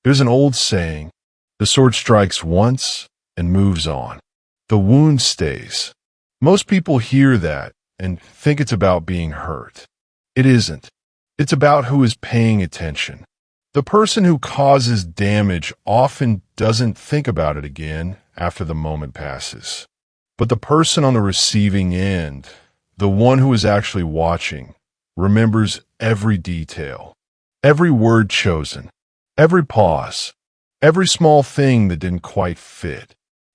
There's an old saying, the sword strikes once and moves on. The wound stays. Most people hear that and think it's about being hurt. It isn't. It's about who is paying attention. The person who causes damage often doesn't think about it again after the moment passes. But the person on the receiving end, the one who is actually watching, remembers every detail, every word chosen, every pause, every small thing that didn't quite fit.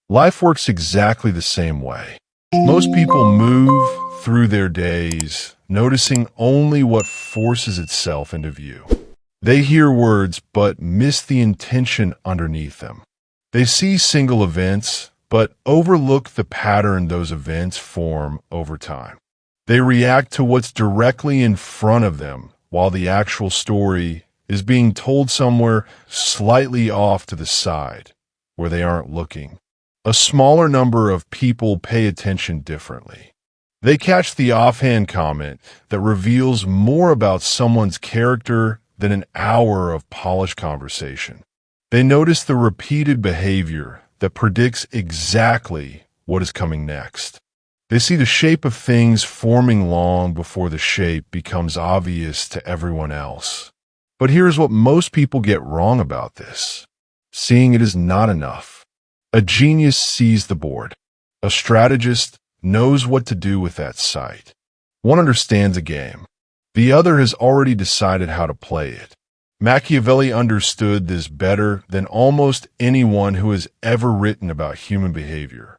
Life works exactly the same way. Most people move through their days noticing only what forces itself into view. They hear words but miss the intention underneath them. They see single events but overlook the pattern those events form over time. They react to what's directly in front of them while the actual story is being told somewhere slightly off to the side where they aren't looking. A smaller number of people pay attention differently. They catch the offhand comment that reveals more about someone's character than an hour of polished conversation. They notice the repeated behavior that predicts exactly what is coming next. They see the shape of things forming long before the shape becomes obvious to everyone else. But here's what most people get wrong about this. Seeing it is not enough. A genius sees the board. A strategist knows what to do with that sight. One understands a game. The other has already decided how to play it. Machiavelli understood this better than almost anyone who has ever written about human behavior.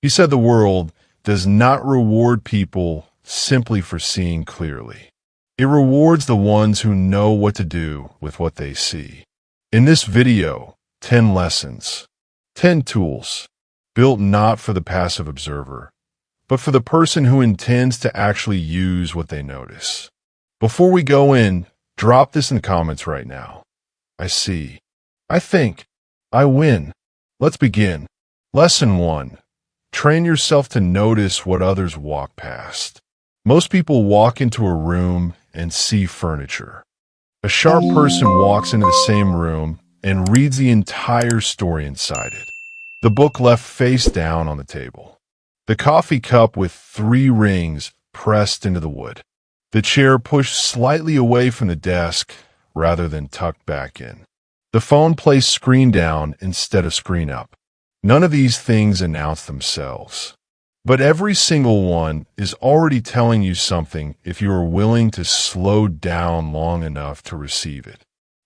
He said the world does not reward people simply for seeing clearly. It rewards the ones who know what to do with what they see. In this video, 10 lessons, 10 tools, built not for the passive observer, but for the person who intends to actually use what they notice. Before we go in, drop this in the comments right now. I see. I think. I win. Let's begin. Lesson 1. Train yourself to notice what others walk past. Most people walk into a room and see furniture. A sharp person walks into the same room and reads the entire story inside it. The book left face down on the table. The coffee cup with 3 rings pressed into the wood. The chair pushed slightly away from the desk rather than tucked back in. The phone placed screen down instead of screen up. None of these things announce themselves. But every single one is already telling you something if you are willing to slow down long enough to receive it.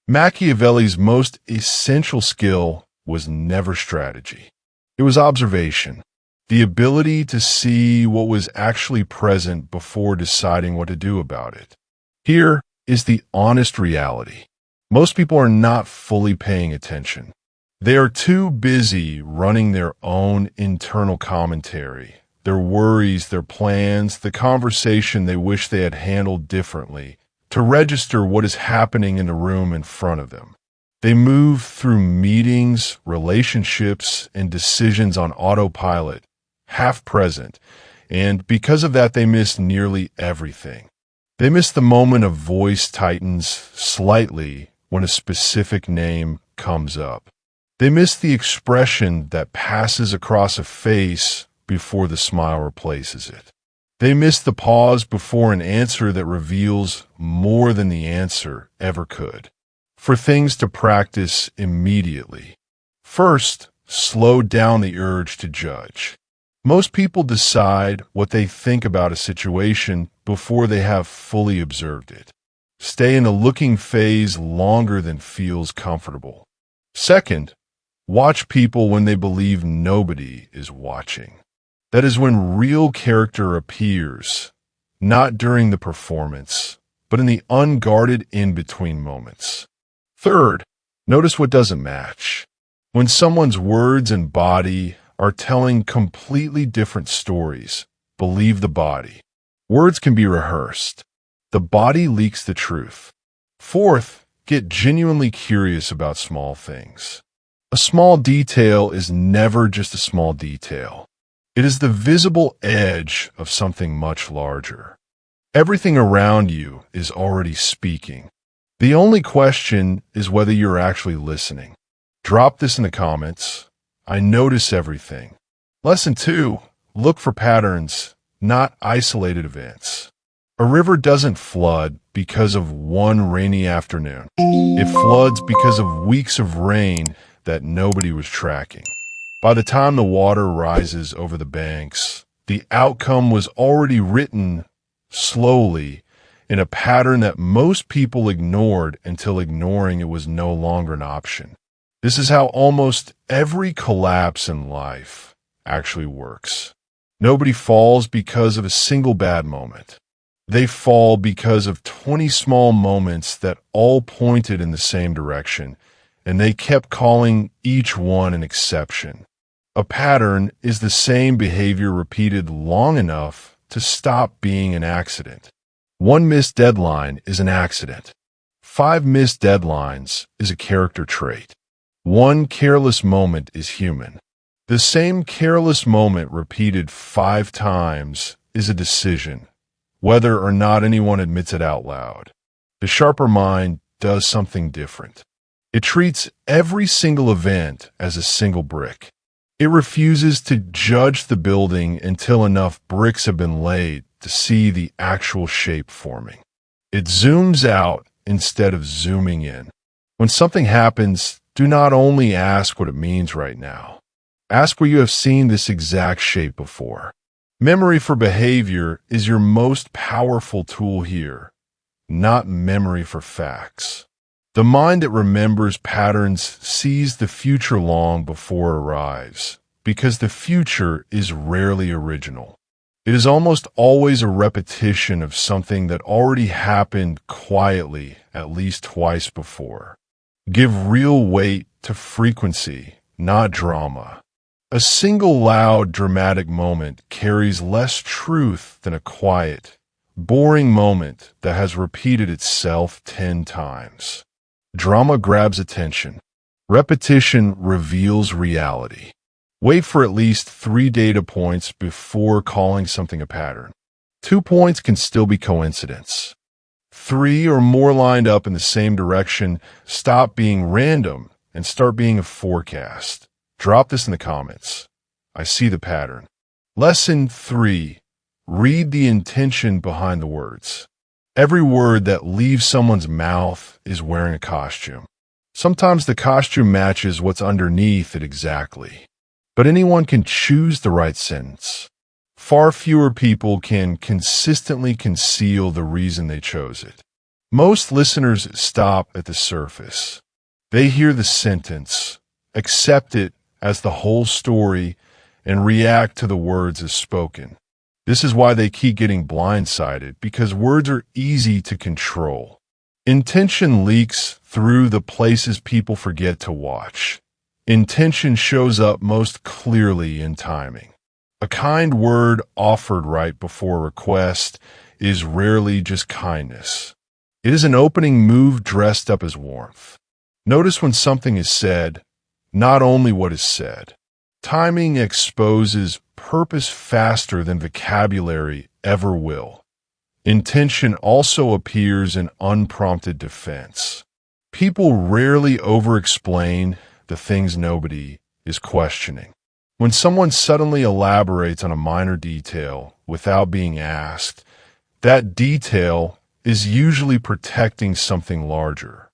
Machiavelli's most essential skill was never strategy. It was observation, the ability to see what was actually present before deciding what to do about it. Here is the honest reality. Most people are not fully paying attention. They are too busy running their own internal commentary, their worries, their plans, the conversation they wish they had handled differently, to register what is happening in the room in front of them. They move through meetings, relationships, and decisions on autopilot, half present, and because of that they miss nearly everything. They miss the moment a voice tightens slightly when a specific name comes up. They miss the expression that passes across a face before the smile replaces it. They miss the pause before an answer that reveals more than the answer ever could. For things to practice immediately. First, slow down the urge to judge. Most people decide what they think about a situation before they have fully observed it. Stay in a looking phase longer than feels comfortable. Second, watch people when they believe nobody is watching. That is when real character appears, not during the performance, but in the unguarded in-between moments. Third, notice what doesn't match. When someone's words and body are telling completely different stories, believe the body. Words can be rehearsed. The body leaks the truth. Fourth, get genuinely curious about small things. A small detail is never just a small detail. It is the visible edge of something much larger. Everything around you is already speaking. The only question is whether you're actually listening. Drop this in the comments. I notice everything. Lesson 2. Look for patterns, not isolated events. A river doesn't flood because of one rainy afternoon. It floods because of weeks of rain that nobody was tracking. By the time the water rises over the banks, the outcome was already written slowly in a pattern that most people ignored until ignoring it was no longer an option. This is how almost every collapse in life actually works. Nobody falls because of a single bad moment. They fall because of 20 small moments that all pointed in the same direction, and they kept calling each one an exception. A pattern is the same behavior repeated long enough to stop being an accident. One missed deadline is an accident. 5 missed deadlines is a character trait. One careless moment is human. The same careless moment repeated 5 times is a decision, whether or not anyone admits it out loud. The sharper mind does something different. It treats every single event as a single brick. It refuses to judge the building until enough bricks have been laid to see the actual shape forming. It zooms out instead of zooming in. When something happens, do not only ask what it means right now. Ask where you have seen this exact shape before. Memory for behavior is your most powerful tool here, not memory for facts. The mind that remembers patterns sees the future long before it arrives, because the future is rarely original. It is almost always a repetition of something that already happened quietly at least twice before. Give real weight to frequency, not drama. A single loud, dramatic moment carries less truth than a quiet, boring moment that has repeated itself 10 times. Drama grabs attention. Repetition reveals reality. Wait for at least 3 data points before calling something a pattern. 2 points can still be coincidence. 3 or more lined up in the same direction stop being random and start being a forecast. Drop this in the comments. I see the pattern. Lesson 3. Read the intention behind the words. Every word that leaves someone's mouth is wearing a costume. Sometimes the costume matches what's underneath it exactly. But anyone can choose the right sentence. Far fewer people can consistently conceal the reason they chose it. Most listeners stop at the surface. They hear the sentence, accept it as the whole story, and react to the words as spoken. This is why they keep getting blindsided, because words are easy to control. Intention leaks through the places people forget to watch. Intention shows up most clearly in timing. A kind word offered right before a request is rarely just kindness. It is an opening move dressed up as warmth. Notice when something is said, not only what is said. Timing exposes purpose faster than vocabulary ever will. Intention also appears in unprompted defense. People rarely over-explain the things nobody is questioning. When someone suddenly elaborates on a minor detail without being asked, that detail is usually protecting something larger.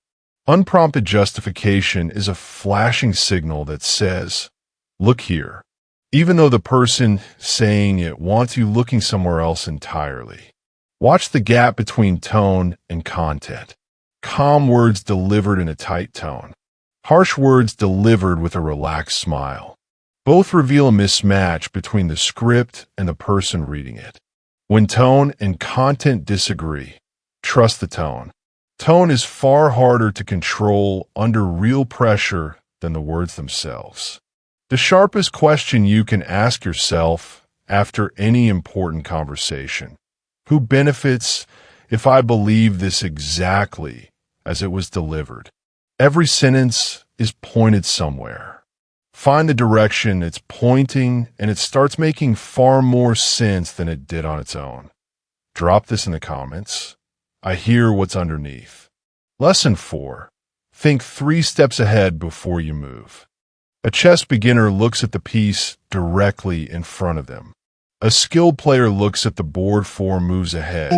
Unprompted justification is a flashing signal that says, look here, even though the person saying it wants you looking somewhere else entirely. Watch the gap between tone and content. Calm words delivered in a tight tone. Harsh words delivered with a relaxed smile. Both reveal a mismatch between the script and the person reading it. When tone and content disagree, trust the tone. Tone is far harder to control under real pressure than the words themselves. The sharpest question you can ask yourself after any important conversation: who benefits if I believe this exactly as it was delivered? Every sentence is pointed somewhere. Find the direction it's pointing, and it starts making far more sense than it did on its own. Drop this in the comments. I hear what's underneath. Lesson 4. Think 3 steps ahead before you move. A chess beginner looks at the piece directly in front of them. A skilled player looks at the board 4 moves ahead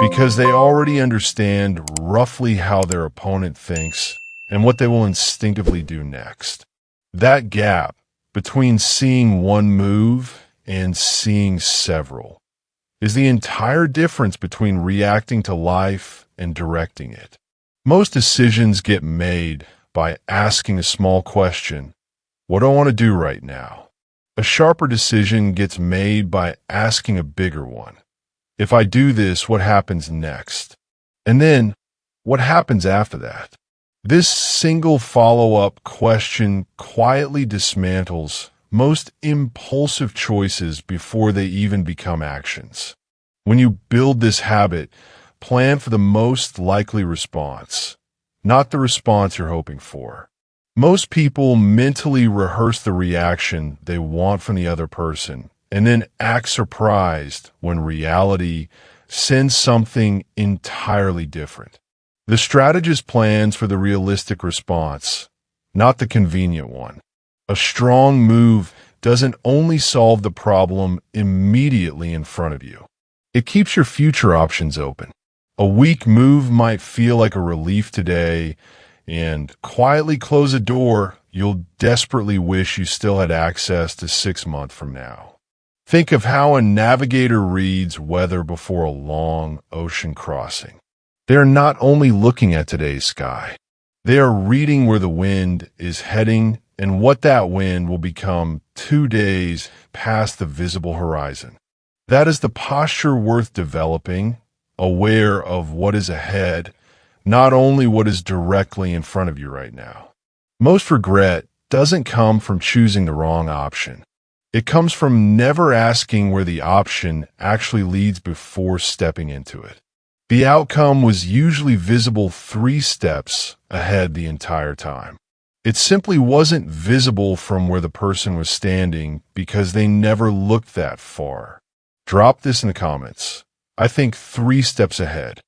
because they already understand roughly how their opponent thinks and what they will instinctively do next. That gap between seeing one move and seeing several is the entire difference between reacting to life and directing it. Most decisions get made by asking a small question, what do I want to do right now? A sharper decision gets made by asking a bigger one. If I do this, what happens next? And then, what happens after that? This single follow-up question quietly dismantles most impulsive choices before they even become actions. When you build this habit, plan for the most likely response, not the response you're hoping for. Most people mentally rehearse the reaction they want from the other person and then act surprised when reality sends something entirely different. The strategist plans for the realistic response, not the convenient one. A strong move doesn't only solve the problem immediately in front of you. It keeps your future options open. A weak move might feel like a relief today, and quietly close a door you'll desperately wish you still had access to 6 months from now. Think of how a navigator reads weather before a long ocean crossing. They are not only looking at today's sky, they are reading where the wind is heading and what that wind will become 2 days past the visible horizon. That is the posture worth developing, aware of what is ahead, not only what is directly in front of you right now. Most regret doesn't come from choosing the wrong option. It comes from never asking where the option actually leads before stepping into it. The outcome was usually visible 3 steps ahead the entire time. It simply wasn't visible from where the person was standing because they never looked that far. Drop this in the comments. I think 3 steps ahead.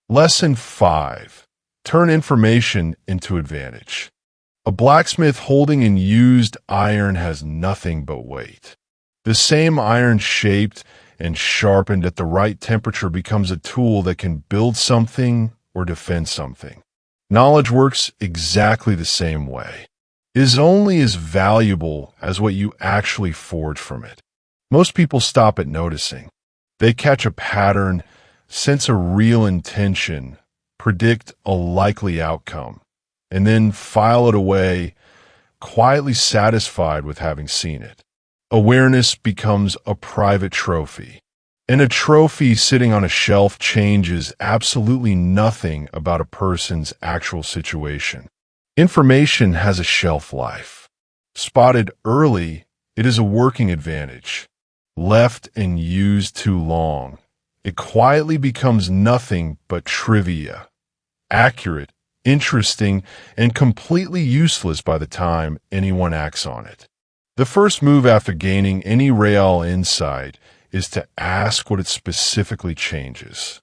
Lesson 5. Turn information into advantage. A blacksmith holding an used iron has nothing but weight. The same iron shaped and sharpened at the right temperature becomes a tool that can build something or defend something. Knowledge works exactly the same way. It is only as valuable as what you actually forge from it. Most people stop at noticing. They catch a pattern, sense a real intention, predict a likely outcome, and then file it away, quietly satisfied with having seen it. Awareness becomes a private trophy, and a trophy sitting on a shelf changes absolutely nothing about a person's actual situation. Information has a shelf life. Spotted early, it is a working advantage. Left and used too long, it quietly becomes nothing but trivia, accurate, interesting, and completely useless by the time anyone acts on it. The first move after gaining any real insight is to ask what it specifically changes.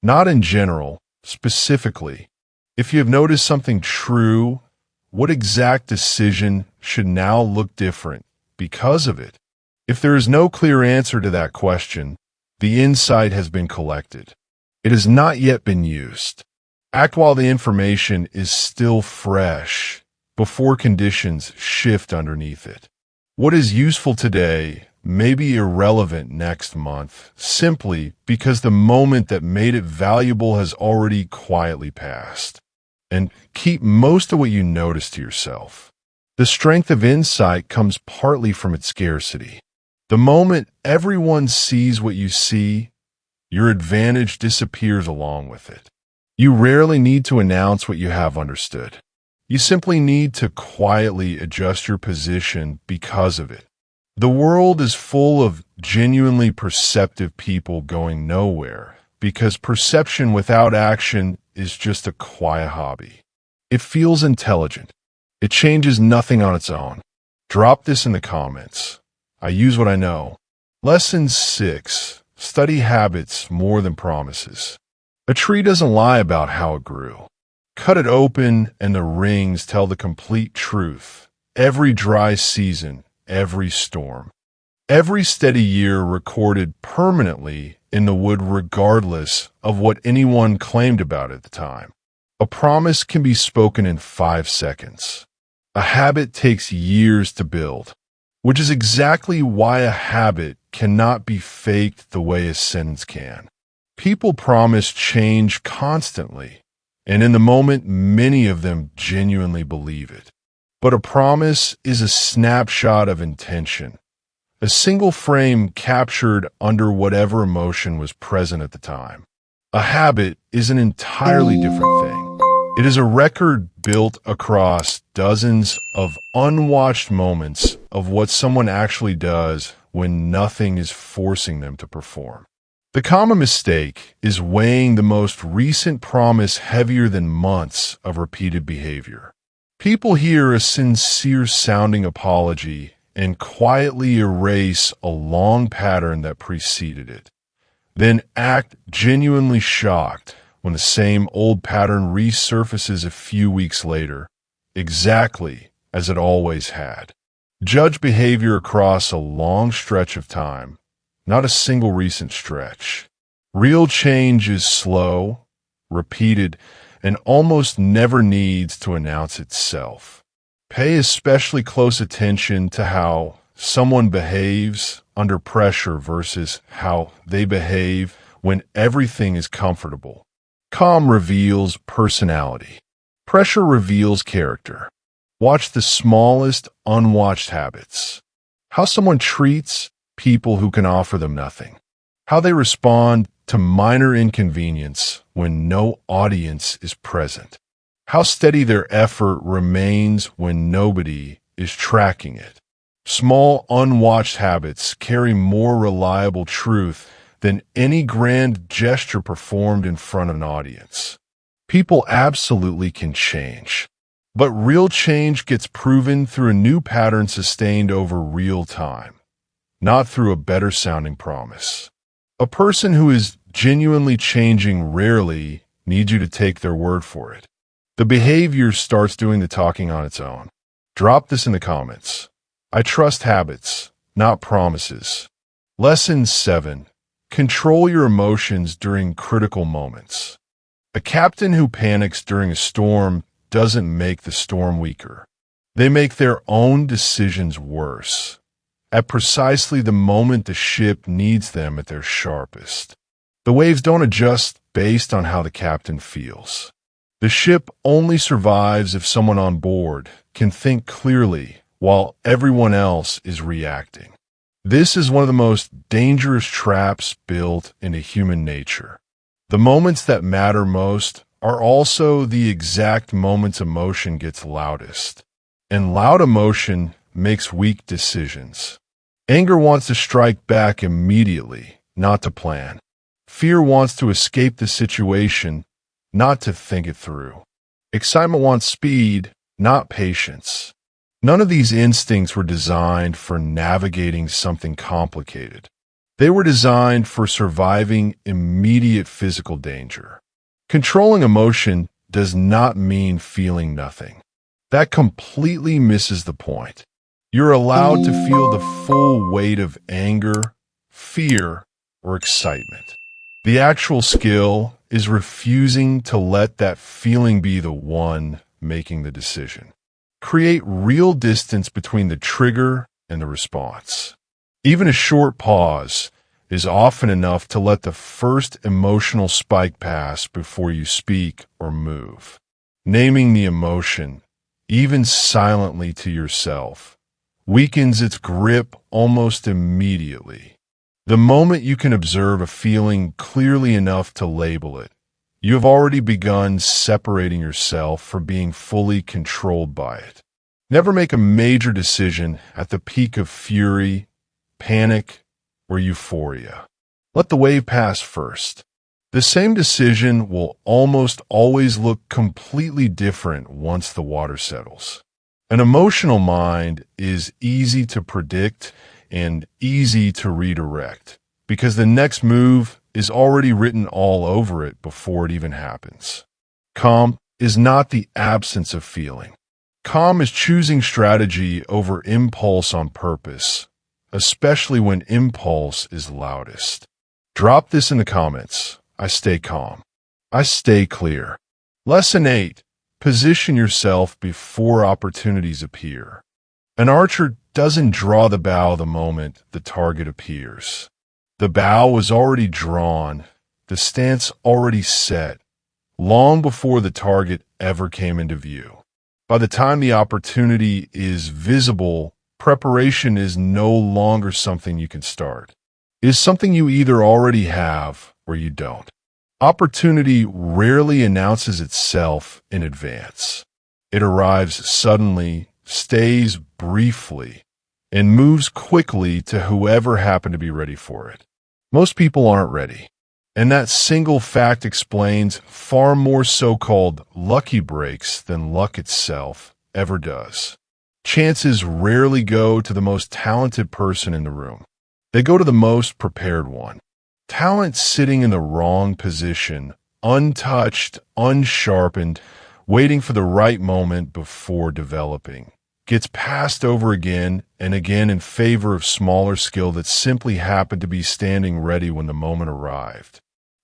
Not in general, specifically. If you have noticed something true, what exact decision should now look different because of it? If there is no clear answer to that question, the insight has been collected. It has not yet been used. Act while the information is still fresh, before conditions shift underneath it. What is useful today may be irrelevant next month, simply because the moment that made it valuable has already quietly passed. And keep most of what you notice to yourself. The strength of insight comes partly from its scarcity. The moment everyone sees what you see, your advantage disappears along with it. You rarely need to announce what you have understood. You simply need to quietly adjust your position because of it. The world is full of genuinely perceptive people going nowhere because perception without action is just a quiet hobby. It feels intelligent. It changes nothing on its own. Drop this in the comments. I use what I know. Lesson 6. Study habits more than promises. A tree doesn't lie about how it grew. Cut it open and the rings tell the complete truth. Every dry season, every storm, every steady year recorded permanently in the wood regardless of what anyone claimed about it at the time. A promise can be spoken in 5 seconds. A habit takes years to build, which is exactly why a habit cannot be faked the way a sentence can. People promise change constantly, and in the moment, many of them genuinely believe it. But a promise is a snapshot of intention, a single frame captured under whatever emotion was present at the time. A habit is an entirely different thing. It is a record built across dozens of unwatched moments of what someone actually does when nothing is forcing them to perform. The common mistake is weighing the most recent promise heavier than months of repeated behavior. People hear a sincere-sounding apology and quietly erase a long pattern that preceded it, then act genuinely shocked when the same old pattern resurfaces a few weeks later, exactly as it always had. Judge behavior across a long stretch of time, not a single recent stretch. Real change is slow, repeated, and almost never needs to announce itself. Pay especially close attention to how someone behaves under pressure versus how they behave when everything is comfortable. Calm reveals personality. Pressure reveals character. Watch the smallest unwatched habits. How someone treats people who can offer them nothing. How they respond to minor inconvenience when no audience is present. How steady their effort remains when nobody is tracking it. Small, unwatched habits carry more reliable truth than any grand gesture performed in front of an audience. People absolutely can change, but real change gets proven through a new pattern sustained over real time, not through a better-sounding promise. A person who is genuinely changing rarely needs you to take their word for it. The behavior starts doing the talking on its own. Drop this in the comments. I trust habits, not promises. Lesson 7. Control your emotions during critical moments. A captain who panics during a storm doesn't make the storm weaker. They make their own decisions worse, at precisely the moment the ship needs them at their sharpest. The waves don't adjust based on how the captain feels. The ship only survives if someone on board can think clearly while everyone else is reacting. This is one of the most dangerous traps built into human nature. The moments that matter most are also the exact moments emotion gets loudest. And loud emotion makes weak decisions. Anger wants to strike back immediately, not to plan. Fear wants to escape the situation, not to think it through. Excitement wants speed, not patience. None of these instincts were designed for navigating something complicated. They were designed for surviving immediate physical danger. Controlling emotion does not mean feeling nothing. That completely misses the point. You're allowed to feel the full weight of anger, fear, or excitement. The actual skill is refusing to let that feeling be the one making the decision. Create real distance between the trigger and the response. Even a short pause is often enough to let the first emotional spike pass before you speak or move. Naming the emotion, even silently to yourself, weakens its grip almost immediately. The moment you can observe a feeling clearly enough to label it, you have already begun separating yourself from being fully controlled by it. Never make a major decision at the peak of fury, panic, or euphoria. Let the wave pass first. The same decision will almost always look completely different once the water settles. An emotional mind is easy to predict and easy to redirect because the next move is already written all over it before it even happens. Calm, is not the absence of feeling. Calm is choosing strategy over impulse on purpose, especially when impulse is loudest. Drop this in the comments. I stay calm. I stay clear. Lesson 8. Position yourself before opportunities appear. An archer doesn't draw the bow the moment the target appears. The bow was already drawn, the stance already set, long before the target ever came into view. By the time the opportunity is visible, preparation is no longer something you can start. It is something you either already have or you don't. Opportunity rarely announces itself in advance. It arrives suddenly, stays briefly, and moves quickly to whoever happened to be ready for it. Most people aren't ready, and that single fact explains far more so-called lucky breaks than luck itself ever does. Chances rarely go to the most talented person in the room. They go to the most prepared one. Talent sitting in the wrong position, untouched, unsharpened, waiting for the right moment before developing, gets passed over again and again in favor of smaller skill that simply happened to be standing ready when the moment arrived.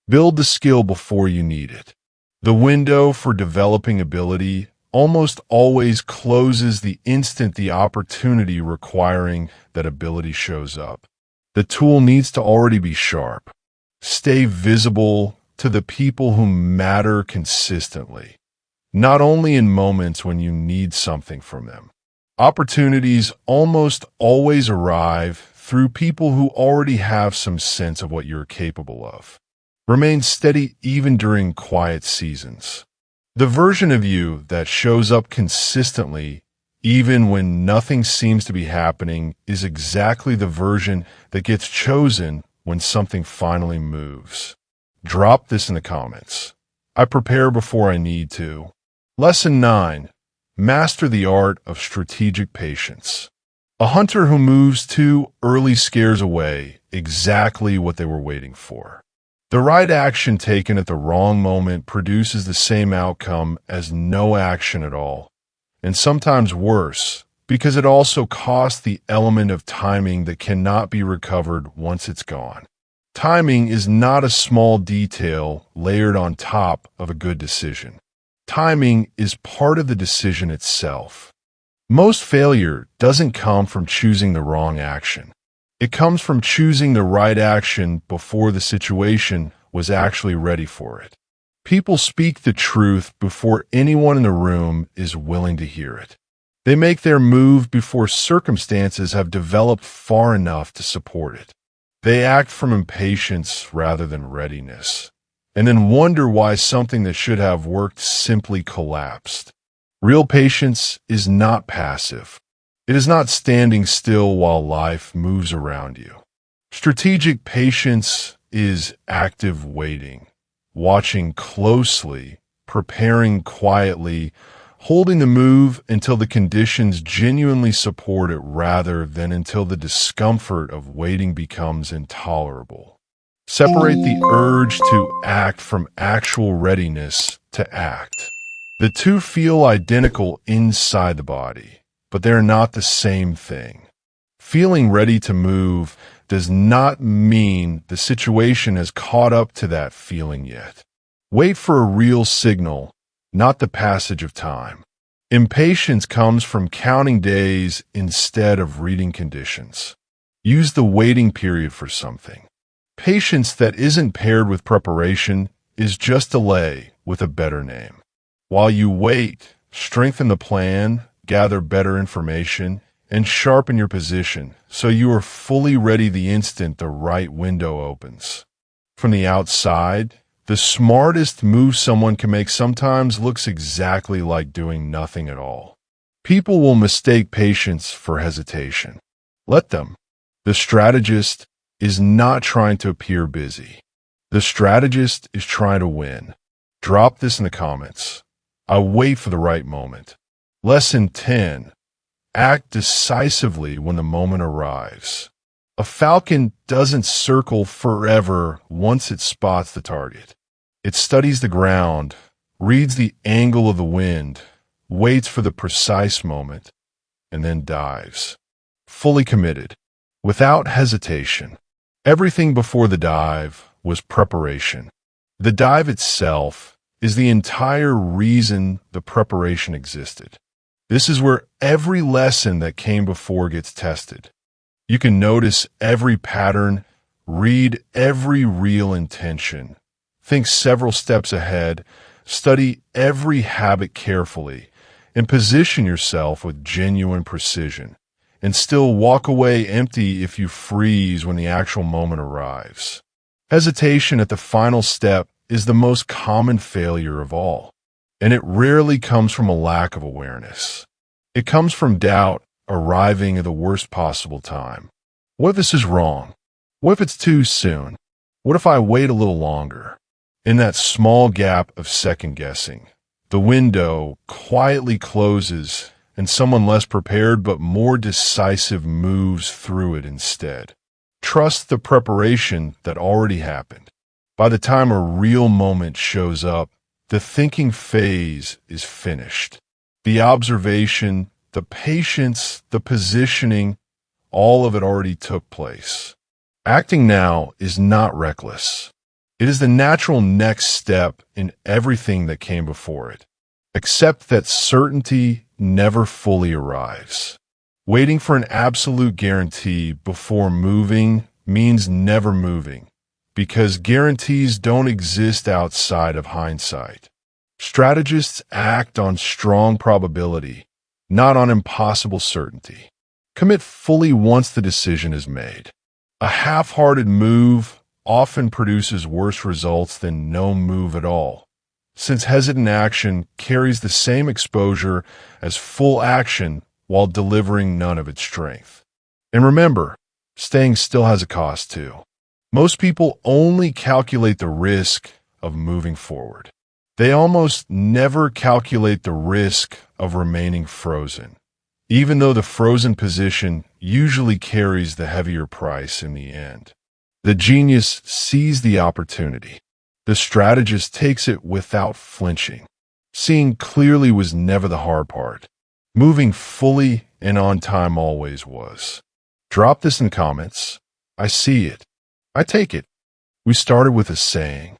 Build the skill before you need it. The window for developing ability almost always closes the instant the opportunity requiring that ability shows up. The tool needs to already be sharp. Stay visible to the people who matter consistently, not only in moments when you need something from them. Opportunities almost always arrive through people who already have some sense of what you're capable of. Remain steady even during quiet seasons. The version of you that shows up consistently even when nothing seems to be happening is exactly the version that gets chosen when something finally moves. Drop this in the comments. I prepare before I need to. Lesson 9. Master the art of strategic patience. A hunter who moves too early scares away exactly what they were waiting for. The right action taken at the wrong moment produces the same outcome as no action at all, and sometimes worse, because it also costs the element of timing that cannot be recovered once it's gone. Timing is not a small detail layered on top of a good decision. Timing is part of the decision itself. Most failure doesn't come from choosing the wrong action. It comes from choosing the right action before the situation was actually ready for it. People speak the truth before anyone in the room is willing to hear it. They make their move before circumstances have developed far enough to support it. They act from impatience rather than readiness, and then wonder why something that should have worked simply collapsed. Real patience is not passive. It is not standing still while life moves around you. Strategic patience is active waiting, watching closely, preparing quietly, holding the move until the conditions genuinely support it rather than until the discomfort of waiting becomes intolerable. Separate the urge to act from actual readiness to act. The two feel identical inside the body, but they're not the same thing. Feeling ready to move does not mean the situation has caught up to that feeling yet. Wait for a real signal, not the passage of time. Impatience comes from counting days instead of reading conditions. Use the waiting period for something. Patience that isn't paired with preparation is just delay with a better name. While you wait, strengthen the plan, gather better information, and sharpen your position so you are fully ready the instant the right window opens. From the outside, the smartest move someone can make sometimes looks exactly like doing nothing at all. People will mistake patience for hesitation. Let them. The strategist is not trying to appear busy. The strategist is trying to win. Drop this in the comments. I wait for the right moment. Lesson 10. Act decisively when the moment arrives. A falcon doesn't circle forever once it spots the target. It studies the ground, reads the angle of the wind, waits for the precise moment, and then dives. Fully committed, without hesitation. Everything before the dive was preparation. The dive itself is the entire reason the preparation existed. This is where every lesson that came before gets tested. You can notice every pattern, read every real intention, think several steps ahead, study every habit carefully, and position yourself with genuine precision, and still walk away empty if you freeze when the actual moment arrives. Hesitation at the final step is the most common failure of all, and it rarely comes from a lack of awareness. It comes from doubt arriving at the worst possible time. What if this is wrong? What if it's too soon? What if I wait a little longer? In that small gap of second guessing, the window quietly closes and someone less prepared but more decisive moves through it instead. Trust the preparation that already happened. By the time a real moment shows up, the thinking phase is finished. The observation, the patience, the positioning, all of it already took place. Acting now is not reckless. It is the natural next step in everything that came before it. Accept that certainty never fully arrives. Waiting for an absolute guarantee before moving means never moving, because guarantees don't exist outside of hindsight. Strategists act on strong probability, not on impossible certainty. Commit fully once the decision is made. A half-hearted move often produces worse results than no move at all, since hesitant action carries the same exposure as full action while delivering none of its strength. And remember, staying still has a cost too. Most people only calculate the risk of moving forward. They almost never calculate the risk of remaining frozen, even though the frozen position usually carries the heavier price in the end. The genius sees the opportunity. The strategist takes it without flinching. Seeing clearly was never the hard part. Moving fully and on time always was. Drop this in comments. I see it. I take it. We started with a saying.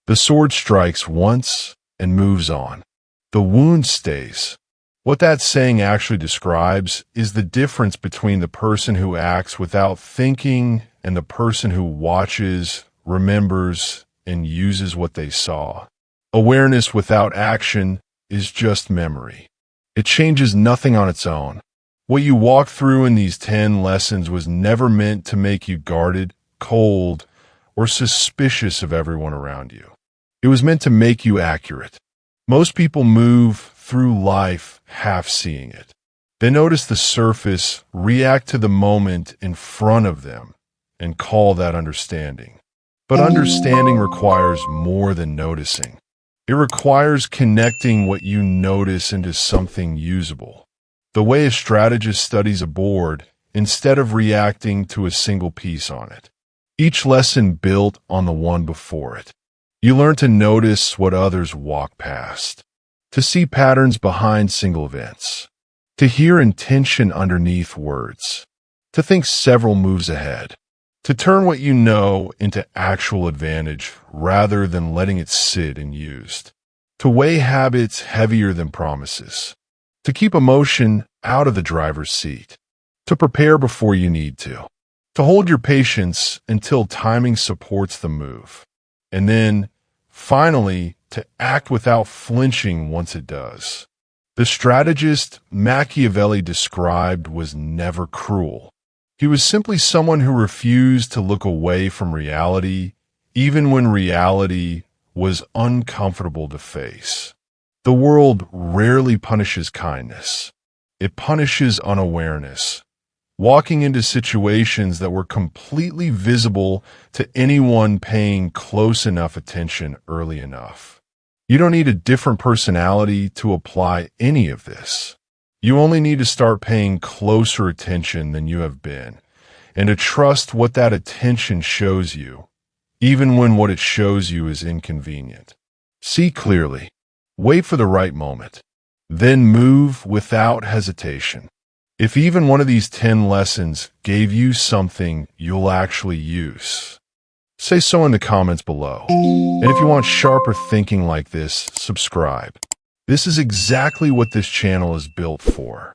The sword strikes once and moves on. The wound stays. What that saying actually describes is the difference between the person who acts without thinking and the person who watches, remembers, and uses what they saw. Awareness without action is just memory. It changes nothing on its own. What you walk through in these 10 lessons was never meant to make you guarded, cold, or suspicious of everyone around you. It was meant to make you accurate. Most people move through life half seeing it. They notice the surface, react to the moment in front of them, and call that understanding. But understanding requires more than noticing. It requires connecting what you notice into something usable. The way a strategist studies a board instead of reacting to a single piece on it. Each lesson built on the one before it. You learn to notice what others walk past, to see patterns behind single events, to hear intention underneath words, to think several moves ahead, to turn what you know into actual advantage rather than letting it sit unused, to weigh habits heavier than promises, to keep emotion out of the driver's seat, to prepare before you need to hold your patience until timing supports the move, and then, finally, to act without flinching once it does. The strategist Machiavelli described was never cruel. He was simply someone who refused to look away from reality, even when reality was uncomfortable to face. The world rarely punishes kindness. It punishes unawareness, walking into situations that were completely visible to anyone paying close enough attention early enough. You don't need a different personality to apply any of this. You only need to start paying closer attention than you have been, and to trust what that attention shows you, even when what it shows you is inconvenient. See clearly. Wait for the right moment. Then move without hesitation. If even one of these 10 lessons gave you something you'll actually use, say so in the comments below. And if you want sharper thinking like this, subscribe. This is exactly what this channel is built for.